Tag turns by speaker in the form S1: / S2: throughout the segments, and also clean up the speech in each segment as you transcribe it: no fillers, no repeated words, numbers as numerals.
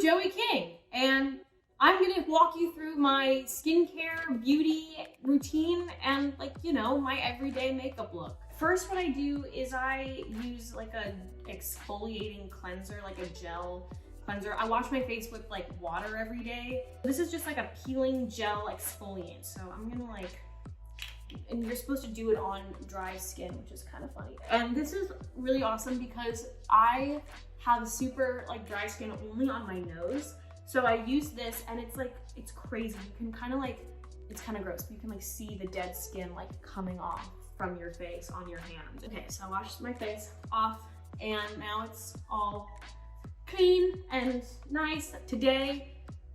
S1: Joey King, and I'm gonna walk you through my skincare, beauty routine, and like, you know, my everyday makeup look. First, what I do is I use like a exfoliating cleanser, like a gel cleanser. I wash my face with like water every day. This is just like a peeling gel exfoliant. So I'm gonna like, and you're supposed to do it on dry skin, which is kind of funny. And this is really awesome because I have super like dry skin only on my nose. So I use this and it's like, it's crazy. You can kind of like, it's kind of gross, but you can like see the dead skin like coming off from your face on your hands. Okay, so I washed my face off and now it's all clean and nice. Today,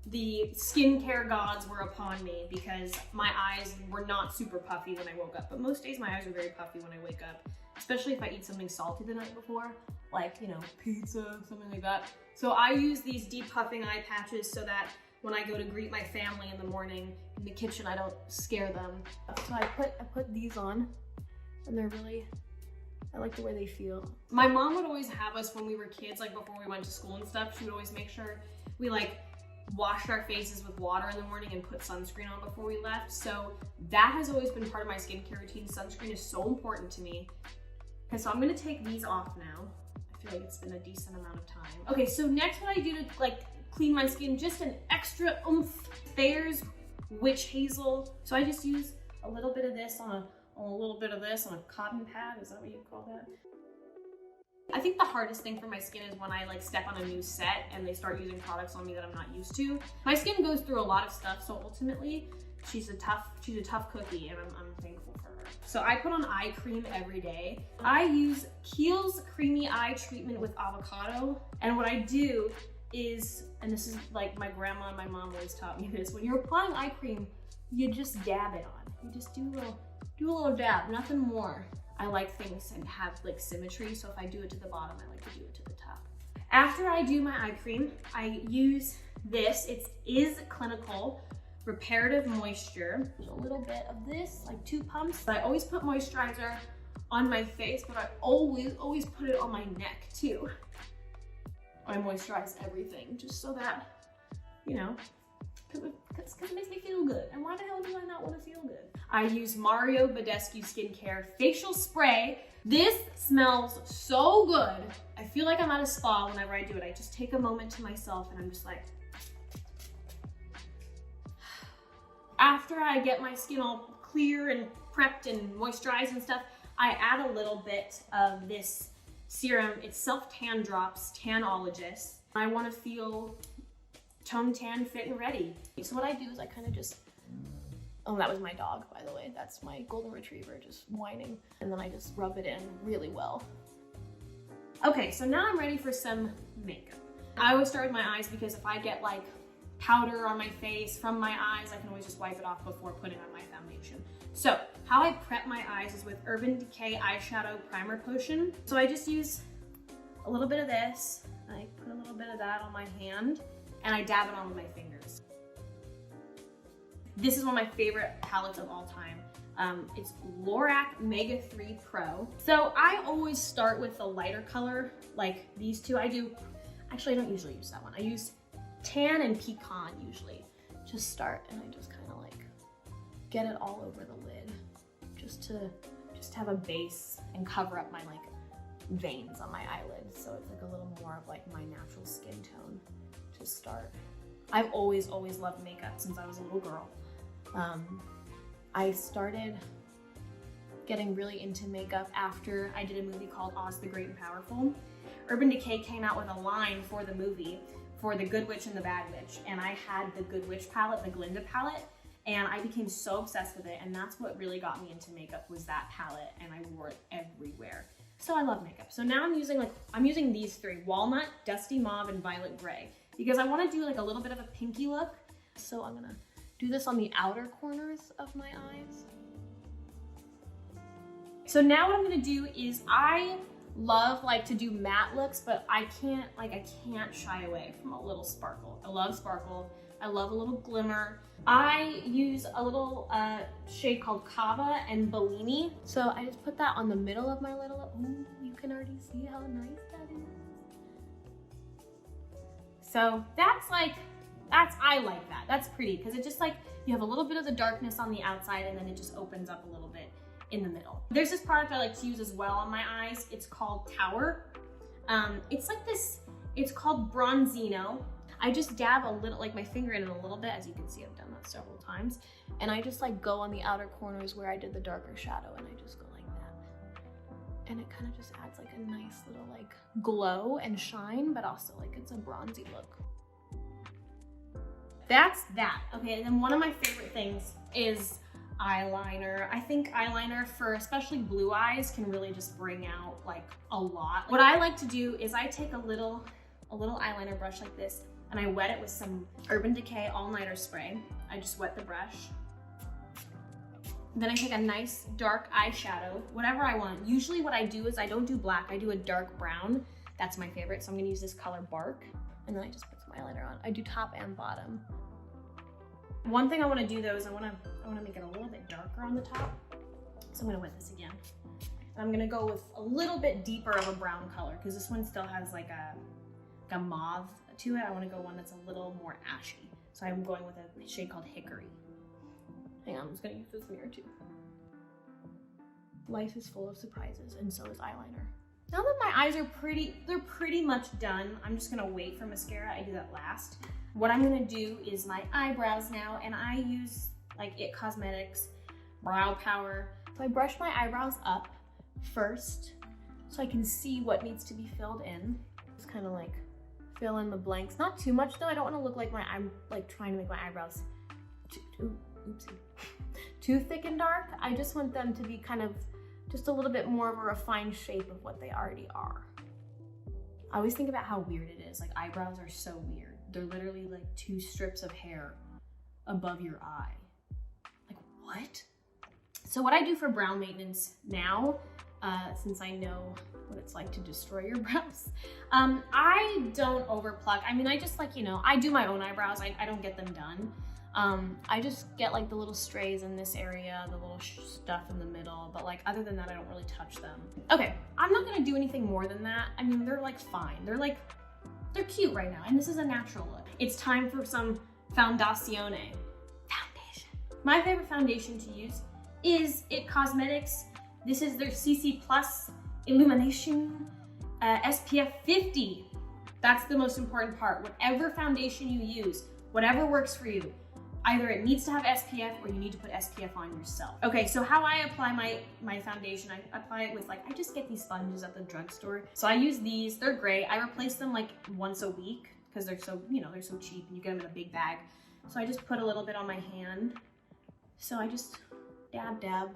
S1: the skincare gods were upon me because my eyes were not super puffy when I woke up, but most days my eyes are very puffy when I wake up, especially if I eat something salty the night before, like, you know, pizza, something like that. So I use these depuffing eye patches so that when I go to greet my family in the morning in the kitchen, I don't scare them. So I put these on and they're really, I like the way they feel. My mom would always have us when we were kids, like before we went to school and stuff, she would always make sure we like washed our faces with water in the morning and put sunscreen on before we left. So that has always been part of my skincare routine. Sunscreen is so important to me. Okay, so I'm gonna take these off now. I feel like it's been a decent amount of time. Okay, so next what I do to like clean my skin, just an extra oomph. Thayer's Witch Hazel. So I just use a little bit of this on a little bit of this on a cotton pad. Is that what you call that? I think the hardest thing for my skin is when I like step on a new set and they start using products on me that I'm not used to. My skin goes through a lot of stuff, so ultimately she's a tough cookie, and I'm thankful for her. So I put on eye cream every day. I use Kiehl's Creamy Eye Treatment with avocado, and what I do is, and this is like my grandma and my mom always taught me this, when you're applying eye cream, you just dab it on. You just do a little dab, nothing more. I like things and have like symmetry, so if I do it to the bottom, I like to do it to the top. After I do my eye cream, I use this. It is Clinical Reparative Moisture. There's a little bit of this, like 2 pumps. I always put moisturizer on my face, but I always put it on my neck too. I moisturize everything just so that, you know, because it makes me feel good. And why the hell do I not want to feel good? I use Mario Badescu Skincare Facial Spray. This smells so good. I feel like I'm at a spa whenever I do it. I just take a moment to myself and I'm just like. After I get my skin all clear and prepped and moisturized and stuff, I add a little bit of this serum. It's Self-Tan Drops Tanologist. I want to feel tone tan, fit, and ready. So what I do is I kind of just, oh, that was my dog, by the way. That's my golden retriever just whining. And then I just rub it in really well. Okay, so now I'm ready for some makeup. I always start with my eyes because if I get like powder on my face from my eyes, I can always just wipe it off before putting on my foundation. So how I prep my eyes is with Urban Decay Eyeshadow Primer Potion. So I just use a little bit of this, I put a little bit of that on my hand, and I dab it on with my fingers. This is one of my favorite palettes of all time. It's Lorac Mega 3 Pro. So I always start with the lighter color, like these two. Actually I don't usually use that one. I use Tan and Pecan usually. Just start and I just kind of like get it all over the lid just to have a base and cover up my like veins on my eyelids. So it's like a little more of like my natural skin tone to start. I've always loved makeup since I was a little girl. I started getting really into makeup after I did a movie called Oz the Great and Powerful. Urban Decay came out with a line for the movie for the Good Witch and the Bad Witch, and I had the Good Witch palette, the Glinda palette, and I became so obsessed with it, and that's what really got me into makeup, was that palette, and I wore it everywhere. So I love makeup. So now I'm using these three: Walnut, Dusty Mauve, and Violet Gray, because I want to do like a little bit of a pinky look. So I'm gonna do this on the outer corners of my eyes. So now what I'm gonna do is, I love like to do matte looks, but I can't shy away from a little sparkle. I love sparkle. I love a little glimmer. I use a little shade called Cava and Bellini. So I just put that on the middle of my little, ooh, you can already see how nice that is. So I like that. That's pretty because it just like, you have a little bit of the darkness on the outside and then it just opens up a little bit in the middle. There's this product I like to use as well on my eyes. It's called Tower. It's like this, it's called Bronzino. I just dab a little, like my finger in it a little bit. As you can see, I've done that several times. And I just like go on the outer corners where I did the darker shadow and I just go like that. And it kind of just adds like a nice little like glow and shine, but also like it's a bronzy look. That's that. Okay, and then one of my favorite things is eyeliner. I think eyeliner for especially blue eyes can really just bring out like a lot. What I like to do is I take a little eyeliner brush like this and I wet it with some Urban Decay All-Nighter spray. I just wet the brush. Then I take a nice dark eyeshadow, whatever I want. Usually what I do is I don't do black, I do a dark brown. That's my favorite, so I'm gonna use this color Bark. And then I just put some eyeliner on. I do top and bottom. One thing I wanna do though is I wanna make it a little bit darker on the top. So I'm gonna wet this again. And I'm gonna go with a little bit deeper of a brown color because this one still has like a mauve to it. I wanna go one that's a little more ashy. So I'm going with a shade called Hickory. Hang on, I'm just gonna use this mirror too. Life is full of surprises and so is eyeliner. Now that my eyes are they're pretty much done, I'm just gonna wait for mascara. I do that last. What I'm gonna do is my eyebrows now, and I use like IT Cosmetics Brow Power. So I brush my eyebrows up first so I can see what needs to be filled in. Just kind of like fill in the blanks. Not too much though. I don't wanna look like I'm like trying to make my eyebrows too thick and dark. I just want them to be kind of just a little bit more of a refined shape of what they already are. I always think about how weird it is. Like eyebrows are so weird. They're literally like 2 strips of hair above your eye. Like what? So what I do for brow maintenance now, since I know what it's like to destroy your brows, I don't overpluck. I mean, I just like, you know, I do my own eyebrows. I don't get them done. I just get like the little strays in this area, the little stuff in the middle, but like other than that, I don't really touch them. Okay, I'm not gonna do anything more than that. I mean, they're like fine. They're cute right now, and this is a natural look. It's time for some foundazione. Foundation. My favorite foundation to use is IT Cosmetics. This is their CC Plus Illumination SPF 50. That's the most important part. Whatever foundation you use, whatever works for you, either it needs to have SPF or you need to put SPF on yourself. Okay, so how I apply my foundation, I apply it with like, I just get these sponges at the drugstore. So I use these, they're great. I replace them like once a week because they're so, you know, they're so cheap and you get them in a big bag. So I just put a little bit on my hand. So I just dab, I dab.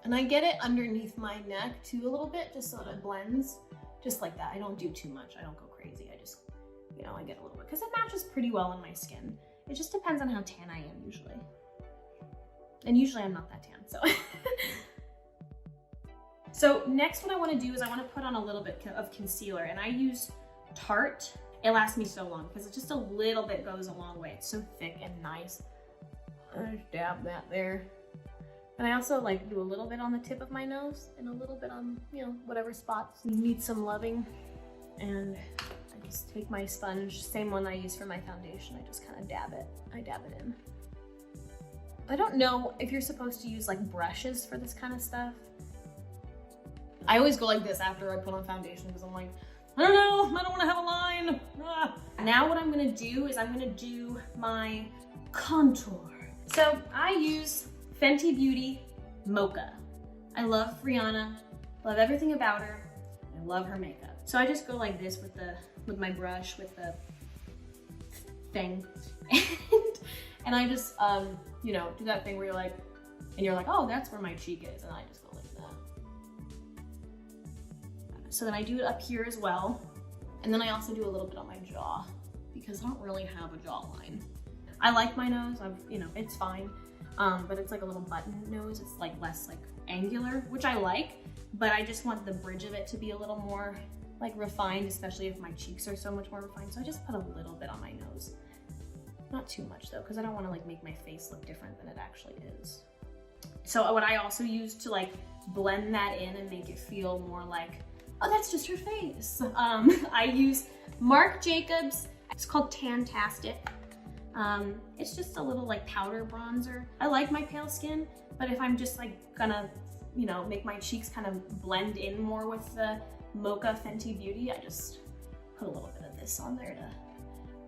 S1: And I get it underneath my neck too a little bit, just so that it blends. Just like that, I don't do too much, I don't go crazy. I just, you know, I get a little bit, because it matches pretty well on my skin. It just depends on how tan I am usually. And usually I'm not that tan, so. So next what I wanna do is I wanna put on a little bit of concealer, and I use Tarte. It lasts me so long, because it just a little bit goes a long way. It's so thick and nice. I just dab that there. And I also like do a little bit on the tip of my nose and a little bit on, you know, whatever spots need some loving. And I just take my sponge, same one I use for my foundation. I just kind of dab it. I dab it in. I don't know if you're supposed to use like brushes for this kind of stuff. I always go like this after I put on foundation because I'm like, I don't know, I don't want to have a line. Ah. Now what I'm gonna do is I'm gonna do my contour. So I use Fenty Beauty Mocha. I love Rihanna, love everything about her. I love her makeup. So I just go like this with my brush, with the thing. And I just, you know, do that thing where you're like, oh, that's where my cheek is. And I just go like that. So then I do it up here as well. And then I also do a little bit on my jaw because I don't really have a jawline. I like my nose, you know, it's fine. But it's like a little button nose. It's like less like angular, which I like, but I just want the bridge of it to be a little more like refined, especially if my cheeks are so much more refined. So I just put a little bit on my nose. Not too much though, because I don't want to like make my face look different than it actually is. So what I also use to like blend that in and make it feel more like Oh, that's just her face. I use Marc Jacobs. It's called Tantastic. It's just a little like powder bronzer. I like my pale skin, but if I'm just like gonna, you know, make my cheeks kind of blend in more with the Mocha Fenty Beauty, I just put a little bit of this on there to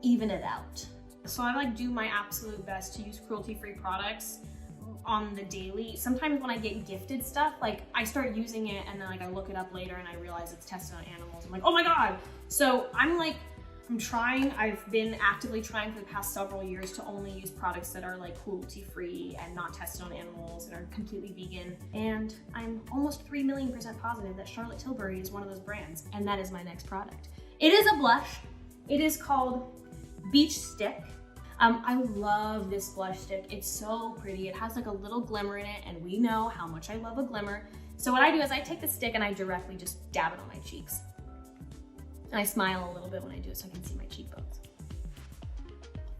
S1: even it out. So I like do my absolute best to use cruelty-free products on the daily. Sometimes when I get gifted stuff, like I start using it and then like I look it up later and I realize it's tested on animals. I'm like, oh my God. So I've been actively trying for the past several years to only use products that are like cruelty-free and not tested on animals and are completely vegan. And I'm almost 3 million % positive that Charlotte Tilbury is one of those brands. And that is my next product. It is a blush. It is called Beach Stick. I love this blush stick. It's so pretty. It has like a little glimmer in it, and we know how much I love a glimmer. So what I do is I take the stick and I directly just dab it on my cheeks. And I smile a little bit when I do it so I can see my cheekbones.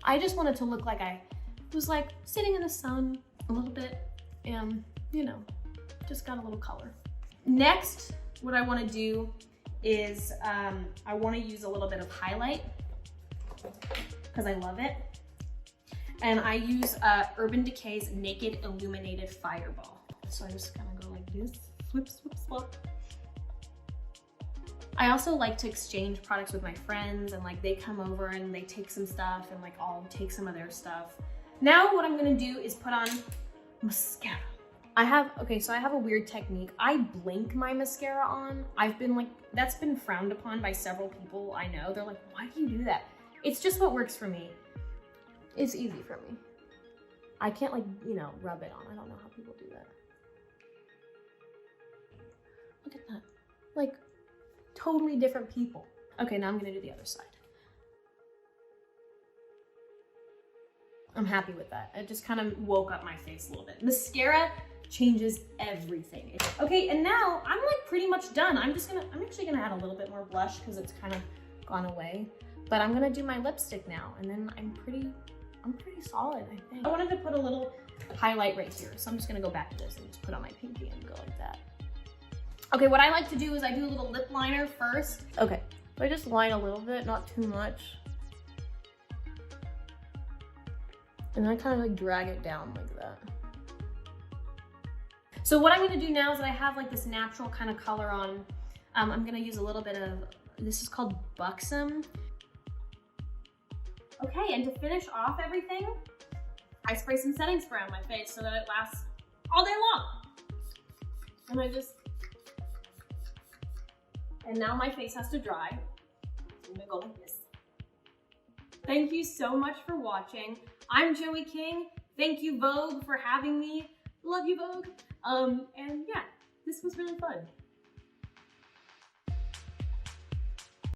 S1: I just want it to look like I was like sitting in the sun a little bit and, you know, just got a little color. Next, what I want to do is I want to use a little bit of highlight because I love it. And I use Urban Decay's Naked Illuminated Fireball. So I just kind of go like this, swip, swip, swip. I also like to exchange products with my friends, and like they come over and they take some stuff and like I'll take some of their stuff. Now what I'm gonna do is put on mascara. I have a weird technique. I blink my mascara on. I've been like, that's been frowned upon by several people I know. They're like, why do you do that? It's just what works for me. It's easy for me. I can't like, you know, rub it on. I don't know how people do that. Look at that. Like, totally different people. Okay, now I'm gonna do the other side. I'm happy with that. It just kind of woke up my face a little bit. Mascara changes everything. Okay, and now I'm like pretty much done. I'm actually gonna add a little bit more blush because it's kind of gone away. But I'm gonna do my lipstick now, and then I'm pretty solid, I think. I wanted to put a little highlight right here, so I'm just gonna go back to this and just put on my pinky and go like that. Okay, what I like to do is I do a little lip liner first. Okay, so I just line a little bit, not too much. And then I kind of like drag it down like that. So what I'm gonna do now is that I have like this natural kind of color on. I'm gonna use a little bit of, this is called Buxom. Okay, and to finish off everything, I spray some setting spray on my face so that it lasts all day long. And and now my face has to dry. I'm gonna go like this. Thank you so much for watching. I'm Joey King. Thank you, Vogue, for having me. Love you, Vogue. And yeah, this was really fun.